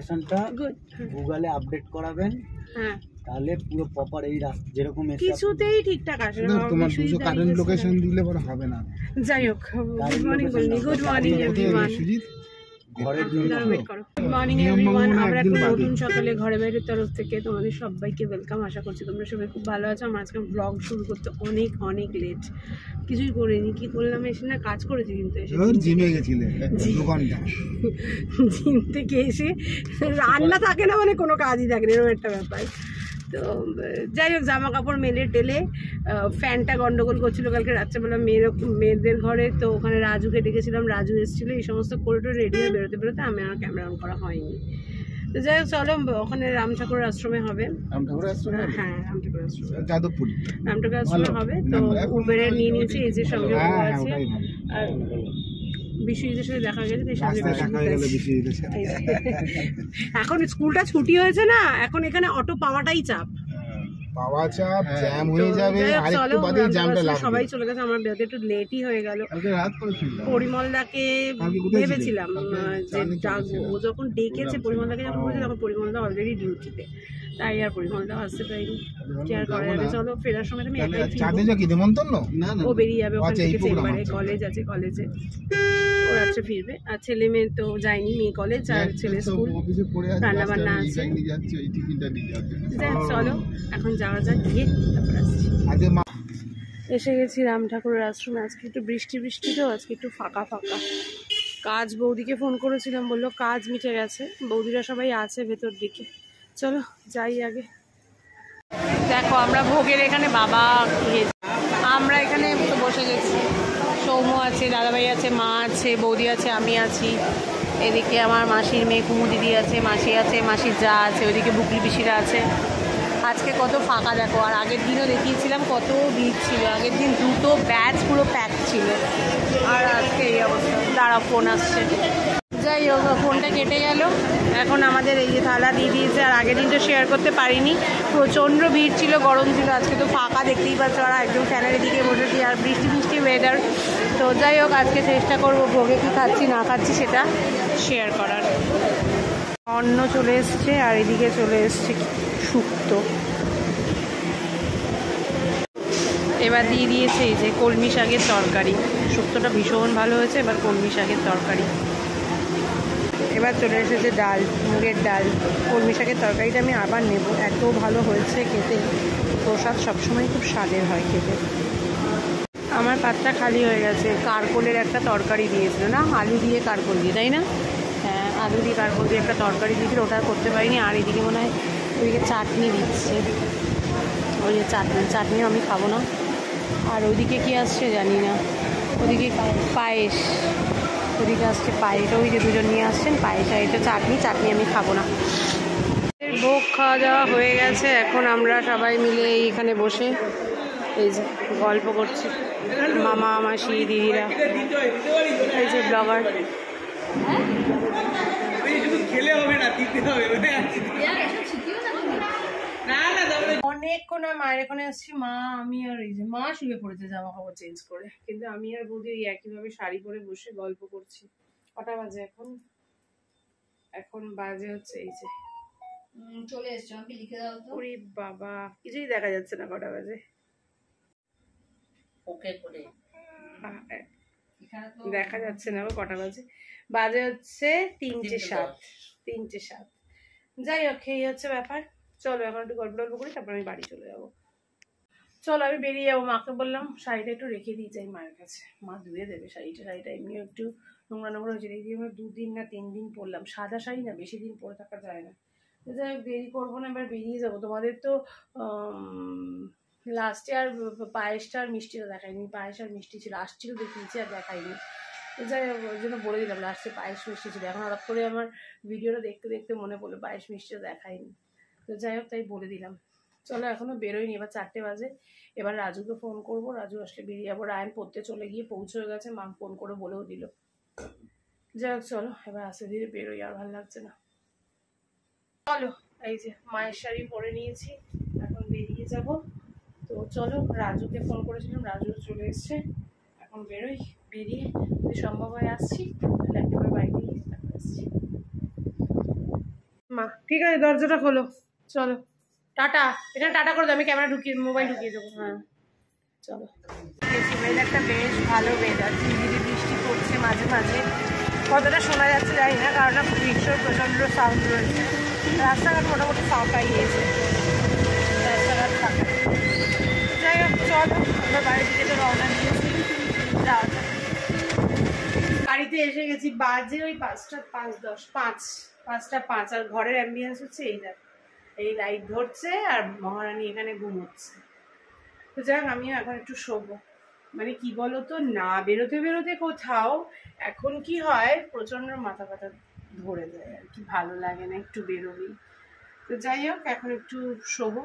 লোকেশনটা গুগলে আপডেট করাবেন, হ্যাঁ তাহলে পুরো প্রপার এই রাস্তা যেরকম কিছুতেই ঠিকঠাক আসবে। তোমার 200 কারেন্ট লোকেশন দিলে পরে হবে না। যাই হোক, গুড মর্নিং এভরিওয়ান। ঘরের জন্য ওয়েট করো। Good morning everyone. আমরা এখন নতুন সকালে ঘরে বাইরের তরফ থেকে তোমাদের সবাইকে ওয়েলকাম। আশা করছি তোমরা সবাই খুব ভালো আছো। আমার আজকে ব্লগ শুরু করতে অনেক অনেক লেট, কিছুই করিনি। কি করলাম, এসে না কাজ করেছি, কিন্তু এসে জিমে গেছিলে 2 ঘন্টা। জিম থেকে এসে রান্না থাকে না, মানে কোনো কাজই থাকে না, এরকম একটা ব্যাপার। তো যাই হোক, জামা কাপড় মেলে টেলে, ফ্যানটা গন্ডগোল করছিল কালকে রাত্রেবেলা মেয়েদের ঘরে, তো ওখানে রাজুকে ডেকেছিলাম, রাজু এসেছিলো। এই সমস্ত করে রেডি হয়ে বেরোতে বেরোতে আমি আমার ক্যামেরা অন করা হয়নি। তো যাই হোক, চলো ওখানে রাম ঠাকুরের আশ্রমে হবে। হ্যাঁ, রাম ঠাকুরের আশ্রমে, যাদবপুরে রাম ঠাকুরের আশ্রমে হবে। তো উবেরে নিয়ে নিয়েছি, এই যে সঙ্গে আছে। আর বিশ্বজিতের সাথে দেখা গেছে, এখন স্কুলটা ছুটি হয়েছে না, এখন এখানে অটো পাওয়াটাই চাপ, পাওয়া চাপ, জ্যাম হয়ে যাবে। আরেকটু বাদে জ্যামটা লাগবে। সবাই চলে গেছে, আমার বেরোতে একটু লেটই হয়ে গেল। পরিমলদাকে ভেবেছিলাম যে ডাকবো, ও যখন ডেকেছে পরিমলদাকে, যখন বলেছে তখন পরিমলদা অলরেডি ডিউটিতে, তাই আর পরিমলদা আসতে পারিনি। কি আর করা যাবে, চলো ফেরার সময় তুমি একাই নিমন্ত্রণ, ও বেরিয়ে যাবে ওখান থেকে চেম্বারে, কলেজ আছে, কলেজে ও রাত্রে ফিরবে। আর ছেলে মেয়ে তো যায়নি, মেয়ে কলেজ আর ছেলে স্কুল, রান্না বান্না আছে। চলো এখন যাওয়া যাক, গিয়ে তারপর আসছি। এসে গেছি রাম ঠাকুরের আশ্রমে। আজকে একটু বৃষ্টি বৃষ্টি, তো আজকে একটু ফাঁকা ফাঁকা। কাজ বৌদিকে ফোন করেছিলাম, বললো কাজ মিটে গেছে, বৌদিরা সবাই আছে ভেতর দিকে। চলো যাই আগে। দেখো আমরা ভোগের এখানে বাবা, আমরা এখানে বসে গেছি। সৌম্য আছে, দাদাভাই আছে, মা আছে, বৌদি আছে, আমি আছি। এদিকে আমার মাসির মেয়ে কুমু দিদি আছে, মাসি আছে, মাসির যা আছে, ওইদিকে বুকলি পিসিরা আছে। আজকে কত ফাঁকা দেখো। আর আগের দিনও দেখিয়েছিলাম কত ভিড় ছিল, আগের দিন 2টো ব্যাচ পুরো প্যাক ছিল। আর আজকে এই অবস্থা। দাঁড়া, ফোন আসছে। যাই হোক, ফোনটা কেটে গেল। এখন আমাদের এই যে থালা দিয়ে দিয়েছে। আর আগের দিন তো শেয়ার করতে পারিনি, প্রচণ্ড ভিড় ছিল, গরম ছিল। আজকে তো ফাঁকা, দেখতেই পাচ্ছ। আর একদম ফ্যানের দিকে বসেছি, আর বৃষ্টি বৃষ্টি ওয়েদার। তো যাই হোক, আজকে চেষ্টা করবো ভোগে কী খাচ্ছি না খাচ্ছি সেটা শেয়ার করার। অন্ন চলে এসছে, আর এদিকে চলে এসছে শুক্তো। এবার দিয়ে দিয়েছে এই যে কলমি শাকের তরকারি। শুক্তোটা ভীষণ ভালো হয়েছে। এবার কলমি শাকের তরকারি। এবার চলে এসেছে ডাল, মুগের ডাল। কলমি শাকের তরকারিটা আমি আবার নেব, এত ভালো হয়েছে খেতে। প্রসাদ সবসময় খুব স্বাদের হয় খেতে। আমার পাতটা খালি হয়ে গেছে। কারকোলের একটা তরকারি দিয়েছিল না, আলু দিয়ে কারকোল দিয়ে, তাই না? হ্যাঁ, আলু দিয়ে কারকোল দিয়ে একটা তরকারি দিয়েছিল, ওটা করতে পারিনি। আর এদিকে মনে হয় ওইদিকে চাটনি দিচ্ছে, ওই যে চাটনি আমি খাবো না। আর ওইদিকে কি আসছে জানি না, ওদিকে পায়েস, ওদিকে আসছে পায়েস। ওই যে দুজন নিয়ে আসছেন পায়েস, আর এটা চাটনি আমি খাবো না। ভোগ খাওয়া দাওয়া হয়ে গেছে। এখন আমরা সবাই মিলে এইখানে বসে এই যে গল্প করছি, মামা মাসি দিদিরা, এই যে ব্লগার। অনেকক্ষণ মায়ের এখানে আসছি, মা আমি আর এই যে মা শুয়ে পড়েছে জামা কাপড় চেঞ্জ করে, কিন্তু আমি আর বৌদি ওই একইভাবে শাড়ি পরে বসে গল্প করছি। কটা বাজে এখন? এখন বাজে হচ্ছে এই যে চলে এসছো, আমাকে লিখে দাও তো। ওরে বাবা, কিছুই দেখা যাচ্ছে না কটা বাজে। ওকে করে দেখা যাচ্ছে না কটা বাজে। বাজে হচ্ছে 3:07। যাই হোক, এই হচ্ছে ব্যাপার। চলো এখন একটু গল্প টল্প করি, তারপর আমি বাড়ি চলে যাবো। চলো আমি বেরিয়ে যাবো। মাকে বললাম শাড়িটা একটু রেখে দিয়ে যাই মায়ের কাছে, মা ধুয়ে দেবে শাড়িটা এমনিও একটু নোংরা হয়েছে। এই দিয়ে 2 দিন না 3 দিন পরলাম। সাদা শাড়ি না বেশি দিন পরে থাকা যায় না। যাই হোক, দেরি করবো না, এবার বেরিয়ে যাবো। তোমাদের তো লাস্টে আর পায়েসটা আর মিষ্টিটা দেখায়নি। পায়েস আর মিষ্টি ছিল, আসছিল দেখিয়েছি, আর দেখায়নি। যাই হোক, ওই জন্য বলে দিলাম লাস্টে পায়েস মিষ্টি ছিল। এখন হঠাৎ করে আমার ভিডিওটা দেখতে দেখতে মনে পড়লো পায়েস মিষ্টিটা দেখায়নি। তো যাই হোক, তাই বলে দিলাম। চলো এখনও বেরোয়নি, এবার 4টে বাজে। এবার রাজুকে ফোন করবো, রাজু আসলে বেরিয়ে যাবো। রায়ন পড়তে চলে গিয়ে পৌঁছে গেছে, মা ফোন করে বলেও দিল। যাই হোক চলো এবার আস্তে ধীরে বেরোই, আর ভালো লাগছে না। চলো এই যে মায়ের শাড়ি পরে নিয়েছি, এখন বেরিয়ে যাব। তো চলো, রাজুকে ফোন করেছিলাম, রাজু চলে এসছে। এখন বেরোই, বেরিয়ে যদি সম্ভব হয় আসছি, তাহলে একেবারে বাড়িতে গিয়ে আসছি। মা ঠিক আছে, দরজাটা খোলো, চলো টাটা। এখানে টাটা করে দাও, আমি ক্যামেরা ঢুকিয়ে মোবাইল ঢুকিয়ে দেবো। হ্যাঁ চলো। ওয়েদারটা বেশ ভালো ওয়েদার, ধীরে বৃষ্টি পড়ছে মাঝে মাঝে, কতটা শোনা যাচ্ছে জানি না, কারণ রিক্সার প্রচণ্ড সাউন্ড রয়েছে। রাস্তাঘাট মোটামুটি ফাঁকাই গিয়েছে, রাস্তাঘাট ফাঁকা। যাই হোক চলো, আমরা বাড়ির দিকে তো রওনা দিয়েছি, যাওয়া যাক। বাড়িতে এসে গেছি, বাজে ওই 5:05, আর ঘরের অ্যাম্বিয়েন্স হচ্ছে এই দেখ, এই লাইট ধরছে আর মহারানী এখানে ঘুমোচ্ছে। তো যাই হোক, আমিও এখন একটু শোবো। মানে কি বলতো, না বেরোতে বেরোতে কোথাও এখন কি হয়, প্রচন্ড মাথা ব্যথা ধরে যায় আর কি, ভালো লাগে না একটু বেরোবি। তো যাই হোক, এখন একটু শোবো,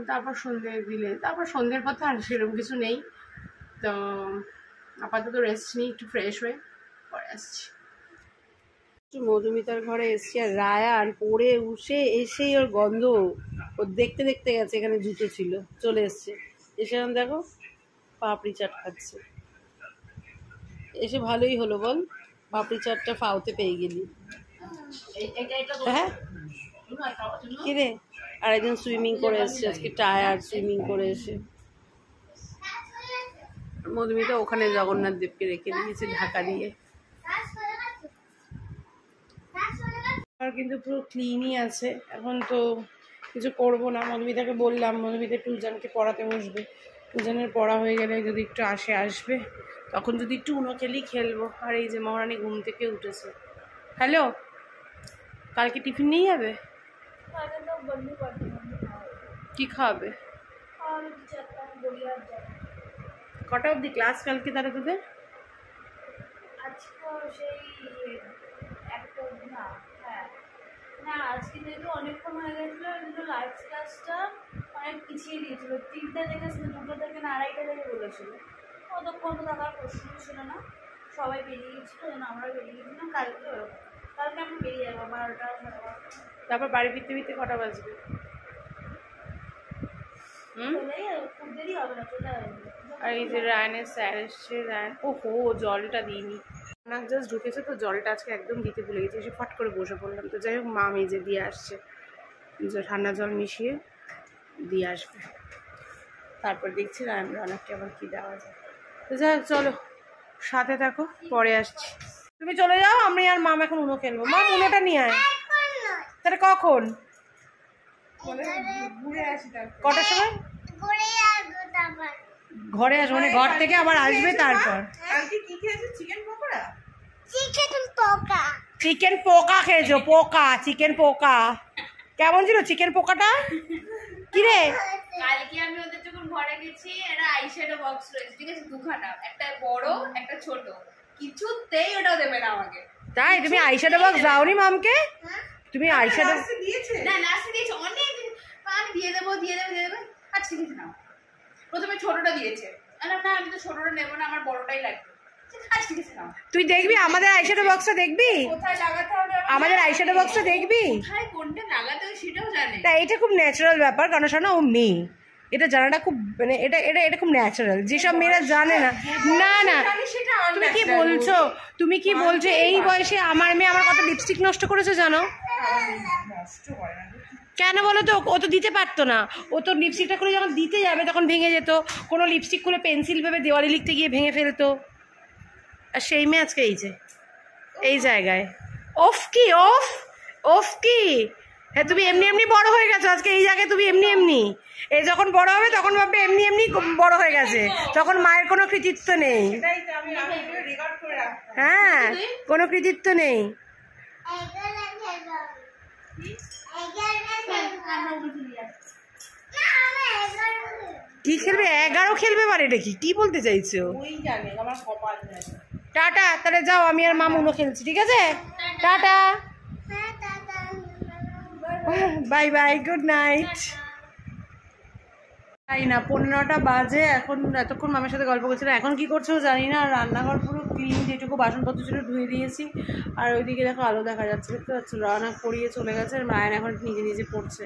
তারপর সন্ধ্যের পর আর সেরকম কিছু নেই। তো আপাতত রেস্ট নিই, একটু ফ্রেশ হয়ে পরে আসছি। একটু মধুমিতার ঘরে এসছি, আর রায়ান পড়ে উঠে এসেই ওর গন্ধ, ও দেখতে দেখতে গেছে এখানে জুতো ছিল, চলে এসছে, এসে এখন দেখো পাপড়ি চাট খাচ্ছে। এসে ভালোই হলো বল, পাপড়ি চাটটা ফাউতে পেয়ে গেলি। হ্যাঁ কি রে, আর একজন সুইমিং করে এসছে আজকে, টায়ার্ড সুইমিং করে এসে। মধুমিতা ওখানে জগন্নাথ দেবকে রেখে দিয়েছে ঢাকা দিয়ে, আর কিন্তু পুরো ক্লিনই আছে। এখন তো কিছু করবো না, মধুমিতাকে বললাম, মধুমিতা টুজানকে পড়াতে বসবে, টুজানের পড়া হয়ে গেলে যদি একটু আসবে, তখন যদি একটু উনো খেলবো। আর এই যে মহারানী ঘুম থেকে উঠেছে। হ্যালো, কালকে টিফিন নিয়ে যাবে? কি খাওয়াবে? কটা অবধি ক্লাস কালকে তারা তোদের? না আজকে যেহেতু অনেকক্ষণ হয়ে গেছিলো, কিন্তু লাইভ ক্লাসটা অনেক পিছিয়ে দিয়েছিল, 3টা থেকে 2টো থেকে না 2:30 থেকে বলেছিল। অতক্ষণ তো থাকার প্রশ্নই ছিল না, সবাই বেরিয়ে গেছিলো, যেন আমরা বেরিয়ে গেছিলাম। কালকে আমরা বেরিয়ে যাবো 12টা 12:30। তারপর বাড়ি ফিরতে কটা বাজবে? খুব দেরি হবে না, চলে আসবে। আর এই যে রায়নের স্যার এসছে, রায়ন ওহো জলটা দিইনি, না জাস্ট ঢুকেছে তো, জলটা আজকে একদম দিতে ভুলে গেছি, এসে ফট করে বসে পড়লাম। তো যাই হোক, মা মেজে দিয়ে আসছে, যে ঠান্ডা জল মিশিয়ে দিয়ে আসবে, তারপর দেখছি রায়নকে আবার কী দেওয়া যায়। তো যাই হোক চলো, সাথে থাকো, পরে আসছি। তুমি চলে যাও, আমি আর মাম এখন উনো খেলবো। মা উনোটা নিয়ে আয়। তাহলে কখন? কটার সময় ঘরে আসবে? মানে ঘর থেকে আবার আসবে, তারপর চিকেন পোকা খেয়েছো? চিকেন পোকা কেমন ছিল চিকেন পোকাটা? কি রে, কালকে আমি ওদের যখন ঘরে গেছি, একটা আইশ্যাডো বক্স রয়েছে, ঠিক আছে, দুখানা, একটা বড় একটা ছোট, কিছুতেই ওটাও দেবে না আমাকে। তাই তুমি আইশ্যাডো বক্স দাওনি মামকে? তুমি আইশ্যাডো না লাস্টে দিয়েছে, অনেক আমি দিয়ে দেবো আজকে কিছু না, প্রথমে ছোটটা দিয়েছে, না আমি তো ছোটটা নেবো না, আমার বড়টাই লাগবে। তুই দেখবি আমাদের আইশ্যাডো বক্সটা, দেখবি কোথায় লাগাতে হবে আমাদের আইশ্যাডো বক্সটা, দেখবি কোথায় কোনটা লাগাতে হবে সেটাও জানে। তা এটা খুব ন্যাচারাল ব্যাপার, কারণ শোনো ও মেয়ে, এটা জানাটা খুব মানে এটা খুব ন্যাচারাল, যেসব মেয়েরা জানে না। না তুমি কি বলছো এই বয়সে আমার মেয়ে আমার কত লিপস্টিক নষ্ট করেছে জানো? কেন বলো তো, ও তো দিতে পারতো না, ও তো লিপস্টিকটা করে যখন দিতে যাবে তখন ভেঙে যেত, কোনো লিপস্টিক খুলে পেন্সিল ভেবে দেওয়ালে লিখতে গিয়ে ভেঙে ফেলতো। আর সেই মেয়ে আজকে এই জায়গায় অফ কি হ্যাঁ, তুমি এমনি বড় হয়ে গেছো, আজকে এই জায়গায় তুমি এমনি এই যখন বড় হবে তখন ভাববে এমনি বড় হয়ে গেছে, তখন মায়ের কোনো কৃতিত্ব নেই। হ্যাঁ, কোনো কৃতিত্ব নেই। কি খেলবে? 11 খেলবে, মানে এটা কি বলতে চাইছো? টাটা, তাহলে যাও, আমি আর মা উনো খেলছি, ঠিক আছে? Tata, bye bye, good night. তাই না, 15টা বাজে, এখন এতক্ষণ মামের সাথে গল্প করছিলাম, এখন কি করছো জানি না। রান্নাঘর পুরো ক্লিন, যেটুকু বাসনপত্র ছিল ধুয়ে দিয়েছি, আর ওইদিকে দেখো আলো দেখা যাচ্ছে, দেখতে পাচ্ছ, রান্না পড়িয়ে চলে গেছে, আর মায়ের এখন নিজে পড়ছে।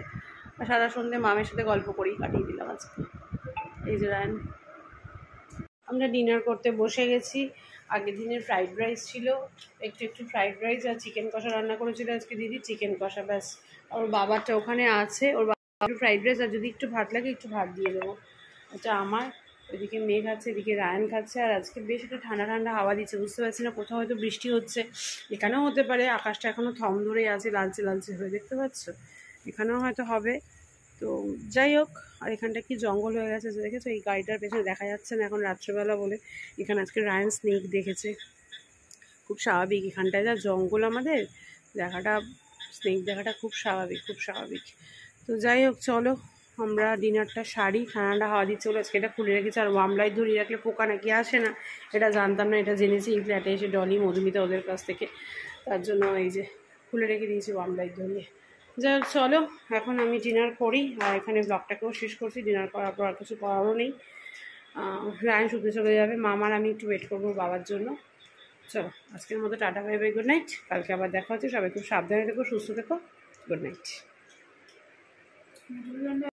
আর সারা সন্ধ্যে মামের সাথে গল্প করেই কাটিয়ে দিলাম আজকে। এই যে রায়ন, আমরা ডিনার করতে বসে গেছি, আগের দিনের ফ্রাইড রাইস ছিল, একটু ফ্রাইড রাইস আর চিকেন কষা রান্না করেছিল আজকে দিদি, চিকেন কষা ব্যাস। ওর বাবারটা ওখানে আছে, ওর বাবা একটু ফ্রাইড রাইস আর যদি একটু ভাত লাগে একটু ভাত দিয়ে দেবো। এটা আমার, ওইদিকে মেয়ে খাচ্ছে, এদিকে রায়ান খাচ্ছে। আর আজকে বেশ একটা ঠান্ডা ঠান্ডা হাওয়া দিচ্ছে, বুঝতে পারছি না কোথাও হয়তো বৃষ্টি হচ্ছে, এখানেও হতে পারে। আকাশটা এখনও থম ধরেই আছে, লালচে লালচে হয়ে, দেখতে পাচ্ছ, এখানেও হয়তো হবে। তো যাই হোক, আর এখানটা কি জঙ্গল হয়ে গেছে দেখেছো, এই গাড়িটার পেছনে দেখা যাচ্ছে না এখন রাত্রেবেলা বলে। এখানে আজকে রায়ান স্নেক দেখেছে, খুব স্বাভাবিক, এখানটায় যা জঙ্গল আমাদের দেখাটা, স্নেক দেখাটা খুব স্বাভাবিক, খুব স্বাভাবিক। তো যাই হোক, চলো আমরা ডিনারটা সারি, ঠান্ডা হাওয়া দিচ্ছে বলে আজকে এটা খুলে রেখেছি। আর ওয়ার্ম লাইট ধরিয়ে রাখলে পোকা নাকি আসে না, এটা জানতাম না, এটা জেনেছি এই ফ্ল্যাটে এসে ডলি মধুমিতা ওদের কাছ থেকে, তার জন্য এই যে খুলে রেখে দিয়েছি ওয়ার্ম লাইট ধরিয়ে। যাই হোক চলো, এখন আমি ডিনার করি আর এখানে ব্লগটাকেও শেষ করছি। ডিনার করার পর আর কিছু করারও নেই, রায়ন শুতে চলে যাবে, মামার আমি একটু ওয়েট করবো বাবার জন্য। চলো আজকের মতো tata, bye bye, good night. কালকে আবার দেখা হচ্ছে, সবাই খুব সাবধানে থেকো, সুস্থ থেকো, গুড নাইট।